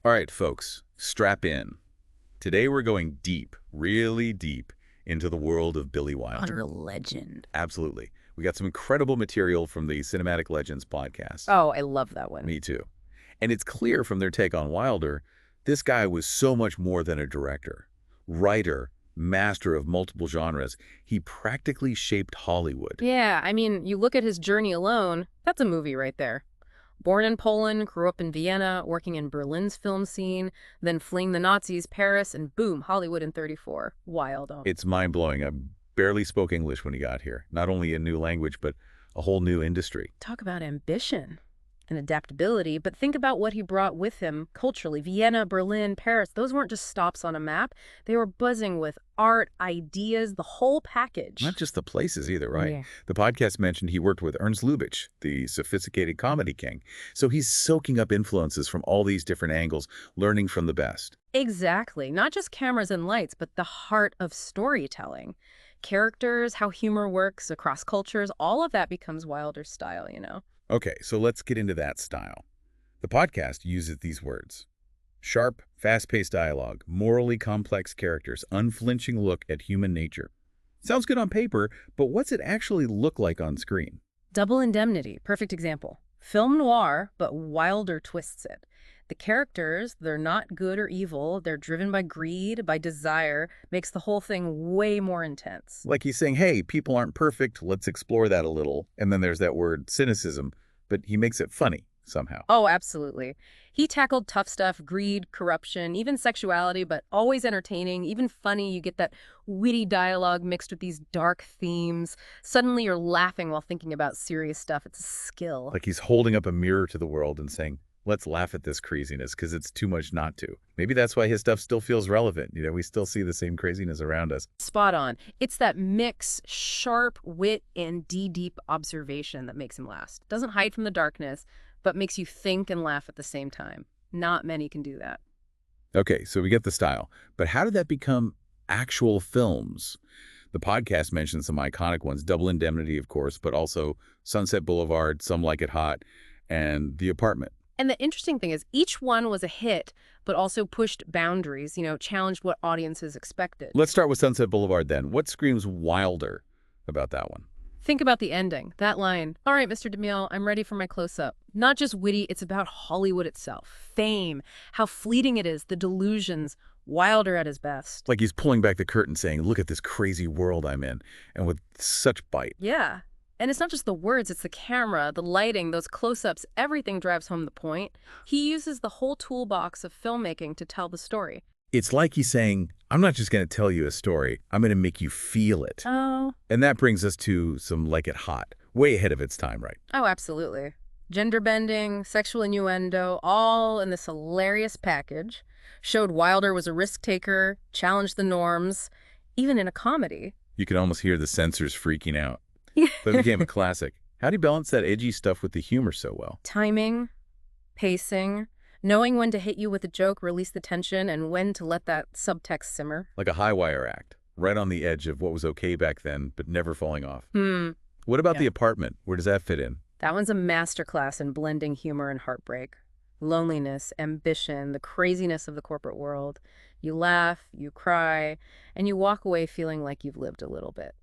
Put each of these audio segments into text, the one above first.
All right, folks, strap in. Today we're going deep, really deep, into the world of Billy Wilder. Utter legend. Absolutely. We got some incredible material from the Cinematic Legends podcast. Oh, I love that one. Me too. And it's clear from their take on Wilder, this guy was so much more than a director. Writer, master of multiple genres, he practically shaped Hollywood. Yeah, I mean, you look at his journey alone, that's a movie right there. Born in Poland, grew up in Vienna, working in Berlin's film scene, then fleeing the Nazis, Paris, and boom, Hollywood in 34. Wild. It's mind-blowing. I barely spoke English when he got here. Not only a new language, but a whole new industry. Talk about ambition and adaptability, but think about what he brought with him culturally. Vienna, Berlin, Paris, those weren't just stops on a map. They were buzzing with art, ideas, the whole package. Not just the places either, right? Yeah. The podcast mentioned he worked with Ernst Lubitsch, the sophisticated comedy king. So he's soaking up influences from all these different angles, learning from the best. Exactly. Not just cameras and lights, but the heart of storytelling. Characters, how humor works across cultures, all of that becomes Wilder's style, you know? Okay, so let's get into that style. The podcast uses these words. Sharp, fast-paced dialogue, morally complex characters, unflinching look at human nature. Sounds good on paper, but what's it actually look like on screen? Double Indemnity, perfect example. Film noir, but Wilder twists it. The characters, they're not good or evil, they're driven by greed, by desire, makes the whole thing way more intense. Like he's saying, hey, people aren't perfect, let's explore that a little. And then there's that word cynicism, but he makes it funny somehow. Oh, absolutely. He tackled tough stuff, greed, corruption, even sexuality, but always entertaining, even funny. You get that witty dialogue mixed with these dark themes. Suddenly you're laughing while thinking about serious stuff. It's a skill. Like he's holding up a mirror to the world and saying, let's laugh at this craziness because it's too much not to. Maybe that's why his stuff still feels relevant. You know, we still see the same craziness around us. Spot on. It's that mix, sharp wit and deep observation that makes him last. Doesn't hide from the darkness, but makes you think and laugh at the same time. Not many can do that. Okay, so we get the style. But how did that become actual films? The podcast mentioned some iconic ones, Double Indemnity, of course, but also Sunset Boulevard, Some Like It Hot, and The Apartment. And the interesting thing is each one was a hit, but also pushed boundaries, challenged what audiences expected. Let's start with Sunset Boulevard then. What screams Wilder about that one? Think about the ending, that line. All right, Mr. DeMille, I'm ready for my close-up. Not just witty, it's about Hollywood itself. Fame, how fleeting it is, the delusions. Wilder at his best. Like he's pulling back the curtain saying, look at this crazy world I'm in, and with such bite. Yeah. And it's not just the words, it's the camera, the lighting, those close-ups, everything drives home the point. He uses the whole toolbox of filmmaking to tell the story. It's like he's saying, I'm not just going to tell you a story, I'm going to make you feel it. Oh. And that brings us to Some Like It Hot, way ahead of its time, right? Oh, absolutely. Gender bending, sexual innuendo, all in this hilarious package. Showed Wilder was a risk-taker, challenged the norms, even in a comedy. You can almost hear the censors freaking out. But it became a classic. How do you balance that edgy stuff with the humor so well? Timing, pacing, knowing when to hit you with a joke, release the tension, and when to let that subtext simmer. Like a high wire act, right on the edge of what was okay back then, but never falling off. What about The Apartment? Where does that fit in? That one's a masterclass in blending humor and heartbreak. Loneliness, ambition, the craziness of the corporate world. You laugh, you cry, and you walk away feeling like you've lived a little bit.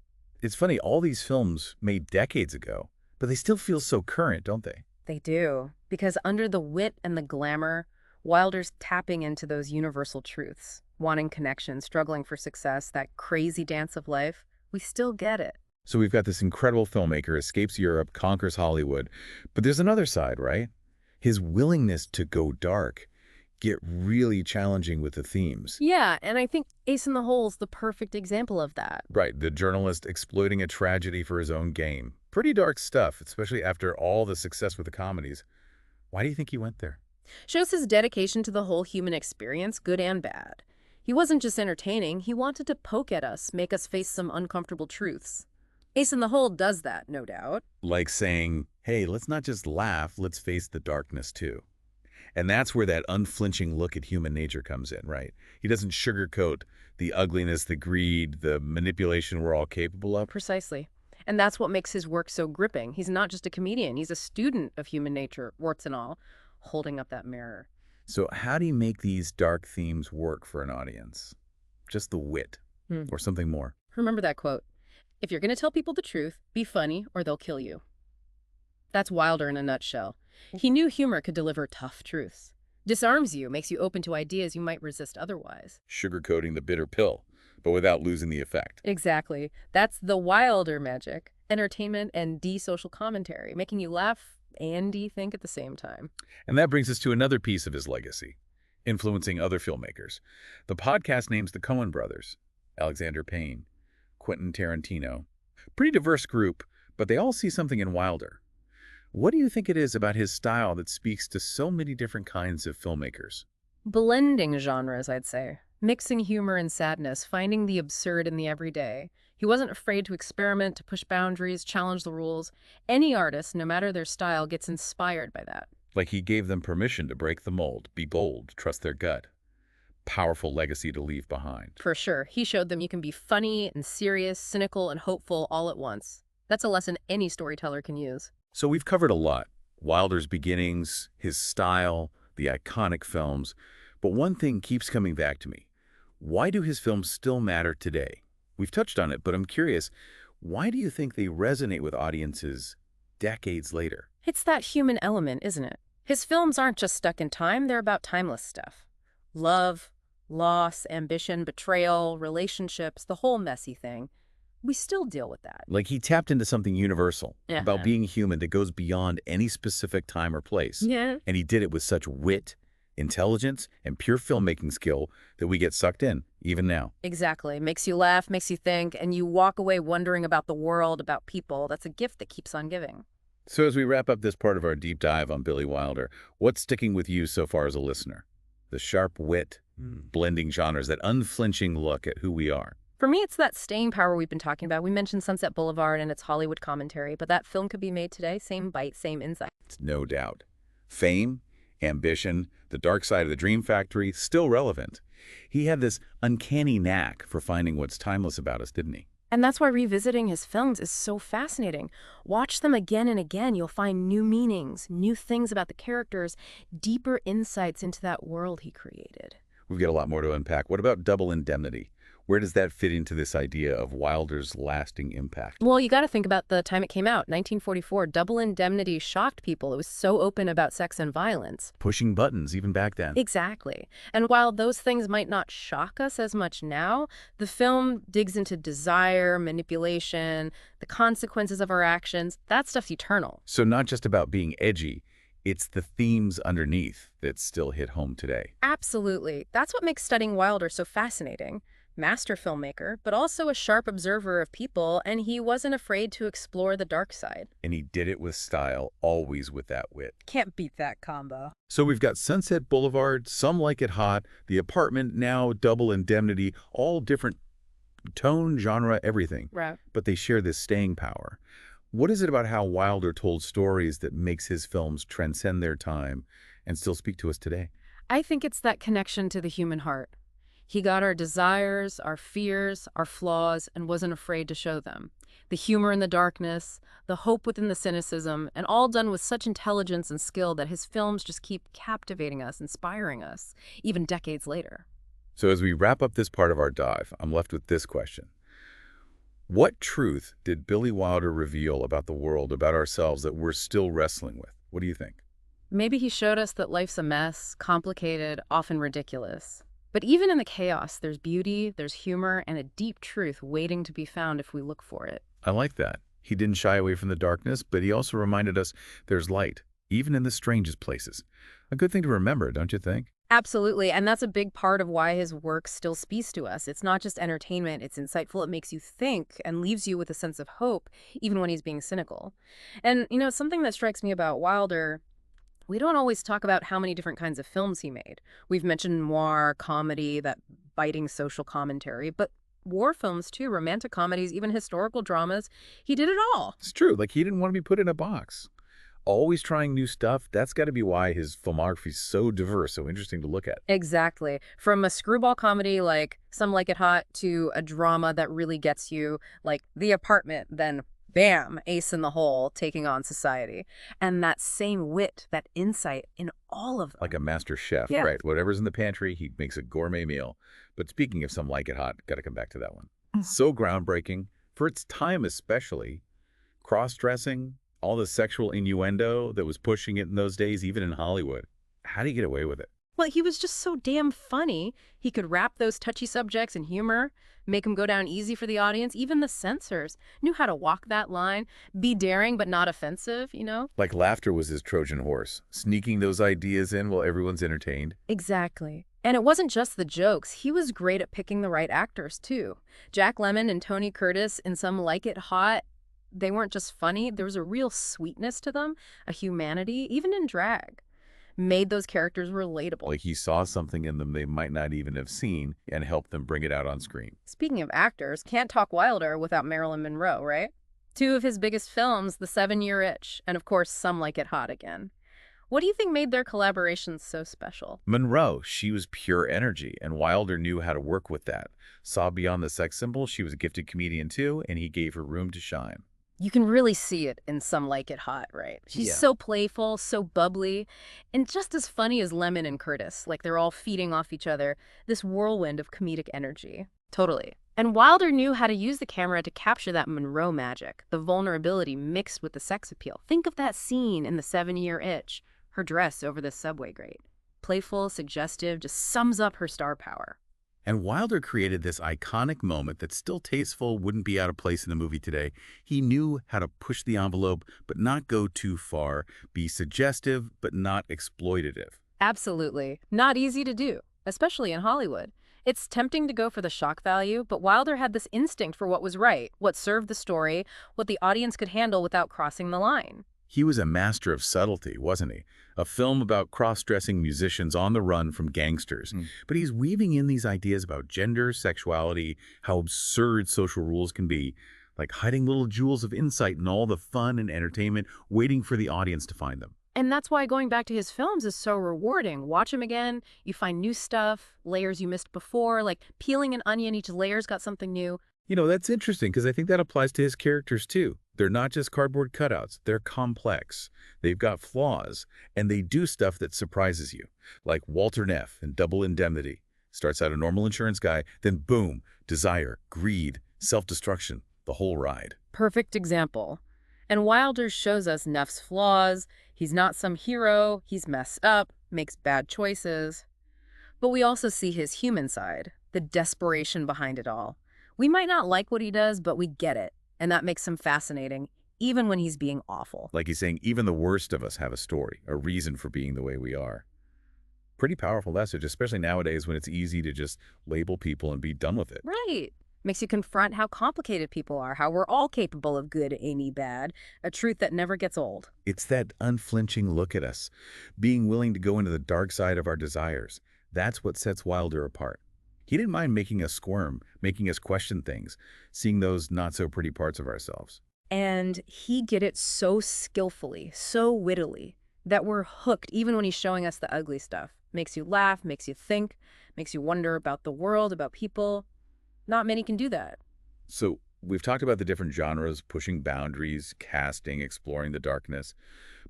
It's funny, all these films made decades ago, but they still feel so current, don't they? They do, because under the wit and the glamour, Wilder's tapping into those universal truths. Wanting connection, struggling for success, that crazy dance of life, we still get it. So we've got this incredible filmmaker, escapes Europe, conquers Hollywood, but there's another side, right? His willingness to go dark, get really challenging with the themes. Yeah, and I think Ace in the Hole's the perfect example of that. Right, the journalist exploiting a tragedy for his own gain. Pretty dark stuff, especially after all the success with the comedies. Why do you think he went there? Shows his dedication to the whole human experience, good and bad. He wasn't just entertaining, he wanted to poke at us, make us face some uncomfortable truths. Ace in the Hole does that, no doubt. Like saying, hey, let's not just laugh, let's face the darkness too. And that's where that unflinching look at human nature comes in, right? He doesn't sugarcoat the ugliness, the greed, the manipulation we're all capable of. Precisely. And that's what makes his work so gripping. He's not just a comedian, he's a student of human nature, warts and all, holding up that mirror. So how do you make these dark themes work for an audience? Just the wit Hmm. or something more? Remember that quote. If you're going to tell people the truth, be funny or they'll kill you. That's Wilder in a nutshell. He knew humor could deliver tough truths. Disarms you, makes you open to ideas you might resist otherwise. Sugarcoating the bitter pill, but without losing the effect. Exactly. That's the Wilder magic. Entertainment and de-social commentary, making you laugh and de-think at the same time. And that brings us to another piece of his legacy, influencing other filmmakers. The podcast names the Coen brothers, Alexander Payne, Quentin Tarantino. Pretty diverse group, but they all see something in Wilder. What do you think it is about his style that speaks to so many different kinds of filmmakers? Blending genres, I'd say. Mixing humor and sadness, finding the absurd in the everyday. He wasn't afraid to experiment, to push boundaries, challenge the rules. Any artist, no matter their style, gets inspired by that. Like he gave them permission to break the mold, be bold, trust their gut. Powerful legacy to leave behind. For sure, he showed them you can be funny and serious, cynical and hopeful all at once. That's a lesson any storyteller can use. So we've covered a lot. Wilder's beginnings, his style, the iconic films. But one thing keeps coming back to me. Why do his films still matter today? We've touched on it, but I'm curious, why do you think they resonate with audiences decades later? It's that human element, isn't it? His films aren't just stuck in time, they're about timeless stuff. Love, loss, ambition, betrayal, relationships, the whole messy thing. We still deal with that. Like he tapped into something universal Yeah. about being human that goes beyond any specific time or place. Yeah. And he did it with such wit, intelligence, and pure filmmaking skill that we get sucked in, even now. Exactly. Makes you laugh, makes you think, and you walk away wondering about the world, about people. That's a gift that keeps on giving. So as we wrap up this part of our deep dive on Billy Wilder, what's sticking with you so far as a listener? The sharp wit, blending genres, that unflinching look at who we are. For me, it's that staying power we've been talking about. We mentioned Sunset Boulevard and its Hollywood commentary, but that film could be made today, same bite, same insight. No doubt. Fame, ambition, the dark side of the dream factory, still relevant. He had this uncanny knack for finding what's timeless about us, didn't he? And that's why revisiting his films is so fascinating. Watch them again and again. You'll find new meanings, new things about the characters, deeper insights into that world he created. We've got a lot more to unpack. What about Double Indemnity? Where does that fit into this idea of Wilder's lasting impact? Well, you got to think about the time it came out, 1944. Double Indemnity shocked people. It was so open about sex and violence. Pushing buttons even back then. Exactly. And while those things might not shock us as much now, the film digs into desire, manipulation, the consequences of our actions. That stuff's eternal. So not just about being edgy, it's the themes underneath that still hit home today. Absolutely. That's what makes studying Wilder so fascinating. Master filmmaker, but also a sharp observer of people, and he wasn't afraid to explore the dark side. And he did it with style, always with that wit. Can't beat that combo. So we've got Sunset Boulevard, Some Like It Hot, The Apartment, now Double Indemnity, all different tone, genre, everything. Right. But they share this staying power. What is it about how Wilder told stories that makes his films transcend their time and still speak to us today? I think it's that connection to the human heart. He got our desires, our fears, our flaws, and wasn't afraid to show them. The humor in the darkness, the hope within the cynicism, and all done with such intelligence and skill that his films just keep captivating us, inspiring us, even decades later. So as we wrap up this part of our dive, I'm left with this question. What truth did Billy Wilder reveal about the world, about ourselves, that we're still wrestling with? What do you think? Maybe he showed us that life's a mess, complicated, often ridiculous. But even in the chaos, there's beauty, there's humor, and a deep truth waiting to be found if we look for it. I like that. He didn't shy away from the darkness, but he also reminded us there's light, even in the strangest places. A good thing to remember, don't you think? Absolutely, and that's a big part of why his work still speaks to us. It's not just entertainment, it's insightful, it makes you think and leaves you with a sense of hope, even when he's being cynical. And, something that strikes me about Wilder, we don't always talk about how many different kinds of films he made. We've mentioned noir, comedy, that biting social commentary, but war films too, romantic comedies, even historical dramas. He did it all. It's true. Like, he didn't want to be put in a box. Always trying new stuff. That's got to be why his filmography is so diverse, so interesting to look at. Exactly. From a screwball comedy like Some Like It Hot to a drama that really gets you, like The Apartment, then Bam, ace in the hole, taking on society. And that same wit, that insight in all of Like them. a master chef, Yeah. right? Whatever's in the pantry, he makes a gourmet meal. But speaking of Some Like It Hot, got to come back to that one. So groundbreaking, for its time especially, cross-dressing, all the sexual innuendo that was pushing it in those days, even in Hollywood. How do you get away with it? Well, he was just so damn funny. He could wrap those touchy subjects in humor, make them go down easy for the audience. Even the censors knew how to walk that line, be daring but not offensive, you know? Like laughter was his Trojan horse, sneaking those ideas in while everyone's entertained. Exactly. And it wasn't just the jokes. He was great at picking the right actors, too. Jack Lemmon and Tony Curtis in Some Like It Hot, they weren't just funny. There was a real sweetness to them, a humanity, even in drag. Made those characters relatable. Like he saw something in them they might not even have seen and helped them bring it out on screen. Speaking of actors, can't talk Wilder without Marilyn Monroe, right? Two of his biggest films, The 7-Year Itch, and of course, Some Like It Hot again. What do you think made their collaborations so special? Monroe, she was pure energy, and Wilder knew how to work with that. Saw beyond the sex symbol, she was a gifted comedian too, and he gave her room to shine. You can really see it in Some Like It Hot, right? She's Yeah. so playful, so bubbly, and just as funny as Lemon and Curtis. Like they're all feeding off each other, this whirlwind of comedic energy. Totally. And Wilder knew how to use the camera to capture that Monroe magic, the vulnerability mixed with the sex appeal. Think of that scene in The 7-Year Itch, her dress over the subway grate. Playful, suggestive, just sums up her star power. And Wilder created this iconic moment that still tasteful, wouldn't be out of place in a movie today. He knew how to push the envelope, but not go too far, be suggestive, but not exploitative. Absolutely. Not easy to do, especially in Hollywood. It's tempting to go for the shock value, but Wilder had this instinct for what was right, what served the story, what the audience could handle without crossing the line. He was a master of subtlety, wasn't he? A film about cross-dressing musicians on the run from gangsters. But he's weaving in these ideas about gender, sexuality, how absurd social rules can be, like hiding little jewels of insight in all the fun and entertainment, waiting for the audience to find them. And that's why going back to his films is so rewarding. Watch him again, you find new stuff, layers you missed before, like peeling an onion, each layer's got something new. You know, that's interesting because I think that applies to his characters too. They're not just cardboard cutouts. They're complex. They've got flaws, and they do stuff that surprises you. Like Walter Neff in Double Indemnity. Starts out a normal insurance guy, then boom, desire, greed, self-destruction, the whole ride. Perfect example. And Wilder shows us Neff's flaws. He's not some hero. He's messed up, makes bad choices. But we also see his human side, the desperation behind it all. We might not like what he does, but we get it. And that makes him fascinating, even when he's being awful. Like he's saying, even the worst of us have a story, a reason for being the way we are. Pretty powerful message, especially nowadays when it's easy to just label people and be done with it. Right. Makes you confront how complicated people are, how we're all capable of good, any bad, a truth that never gets old. It's that unflinching look at us, being willing to go into the dark side of our desires. That's what sets Wilder apart. He didn't mind making us squirm, making us question things, seeing those not-so-pretty parts of ourselves. And he did it so skillfully, so wittily, that we're hooked even when he's showing us the ugly stuff. Makes you laugh, makes you think, makes you wonder about the world, about people. Not many can do that. So we've talked about the different genres, pushing boundaries, casting, exploring the darkness.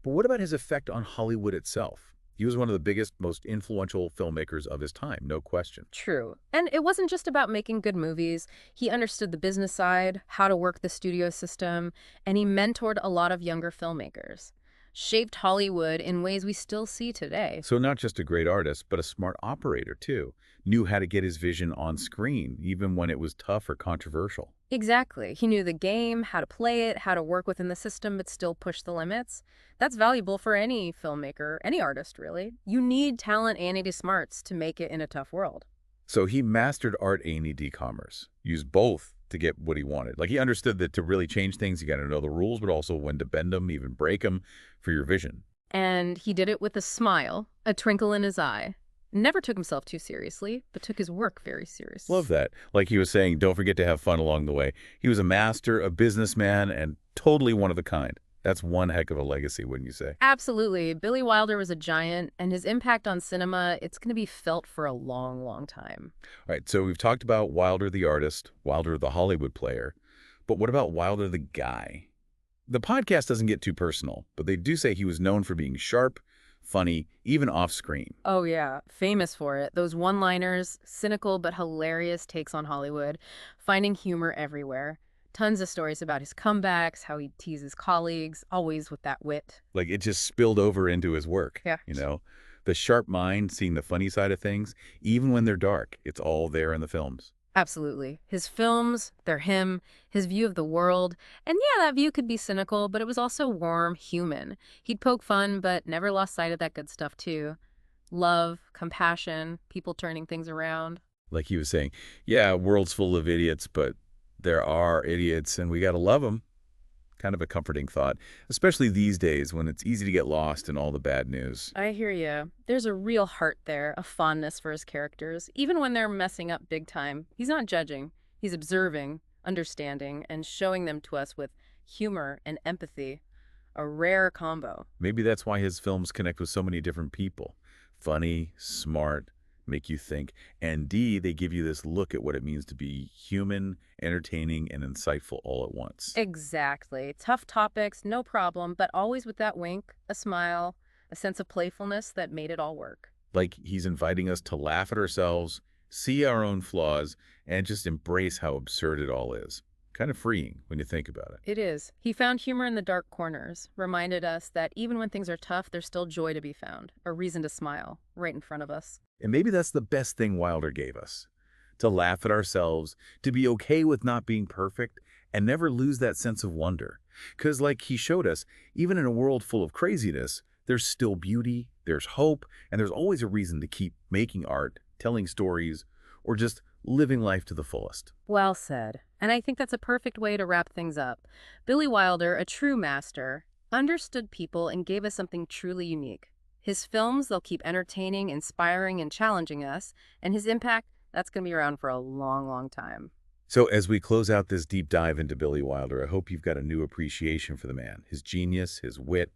But what about his effect on Hollywood itself? He was one of the biggest, most influential filmmakers of his time, no question. True. And it wasn't just about making good movies. He understood the business side, how to work the studio system, and he mentored a lot of younger filmmakers. Shaped Hollywood in ways we still see today. So not just a great artist, but a smart operator, too. Knew how to get his vision on screen, even when it was tough or controversial. Exactly. He knew the game, how to play it, how to work within the system, but still push the limits. That's valuable for any filmmaker, any artist, really. You need talent and it is smarts to make it in a tough world. So he mastered art and e-commerce, used both to get what he wanted. Like he understood that to really change things, you got to know the rules, but also when to bend them, even break them for your vision. And he did it with a smile, a twinkle in his eye. Never took himself too seriously, but took his work very seriously. Love that. Like he was saying, don't forget to have fun along the way. He was a master, a businessman, and totally one of a kind. That's one heck of a legacy, wouldn't you say? Absolutely. Billy Wilder was a giant, and his impact on cinema, it's going to be felt for a long, long time. All right, so we've talked about Wilder the artist, Wilder the Hollywood player, but what about Wilder the guy? The podcast doesn't get too personal, but they do say he was known for being sharp, funny, even off-screen. Oh, yeah. Famous for it. Those one-liners, cynical but hilarious takes on Hollywood, finding humor everywhere. Tons of stories about his comebacks, how he teases colleagues, always with that wit. Like, it just spilled over into his work, Yeah. you know? The sharp mind, seeing the funny side of things, even when they're dark, it's all there in the films. Absolutely. His films, they're him, his view of the world. And yeah, that view could be cynical, but it was also warm, human. He'd poke fun, but never lost sight of that good stuff, too. Love, compassion, people turning things around. Like he was saying, yeah, world's full of idiots, but there are idiots, and we got to love them. Kind of a comforting thought, especially these days when it's easy to get lost in all the bad news. I hear you. There's a real heart there, a fondness for his characters. Even when they're messing up big time, he's not judging. He's observing, understanding, and showing them to us with humor and empathy. A rare combo. Maybe that's why his films connect with so many different people. Funny, smart, make you think, and D, they give you this look at what it means to be human, entertaining, and insightful all at once. Exactly. Tough topics, no problem, but always with that wink, a smile, a sense of playfulness that made it all work. Like he's inviting us to laugh at ourselves, see our own flaws, and just embrace how absurd it all is. Kind of freeing when you think about it. It is. He found humor in the dark corners, reminded us that even when things are tough, there's still joy to be found, a reason to smile, right in front of us. And maybe that's the best thing Wilder gave us. To laugh at ourselves, to be okay with not being perfect, and never lose that sense of wonder. Because like he showed us, even in a world full of craziness, there's still beauty, there's hope, and there's always a reason to keep making art, telling stories, or just living life to the fullest. Well said. And I think that's a perfect way to wrap things up. Billy Wilder, a true master, understood people and gave us something truly unique. His films, they'll keep entertaining, inspiring, and challenging us, and his impact, that's going to be around for a long, long time. So as we close out this deep dive into Billy Wilder, I hope you've got a new appreciation for the man, his genius, his wit,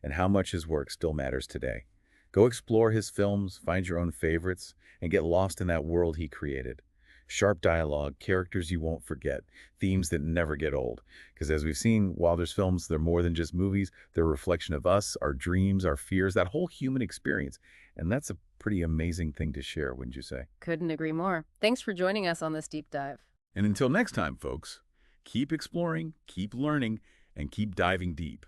and how much his work still matters today. Go explore his films, find your own favorites, and get lost in that world he created. Sharp dialogue, characters you won't forget, themes that never get old. Because as we've seen, Wilder's films, they're more than just movies. They're a reflection of us, our dreams, our fears, that whole human experience. And that's a pretty amazing thing to share, wouldn't you say? Couldn't agree more. Thanks for joining us on this deep dive. And until next time, folks, keep exploring, keep learning, and keep diving deep.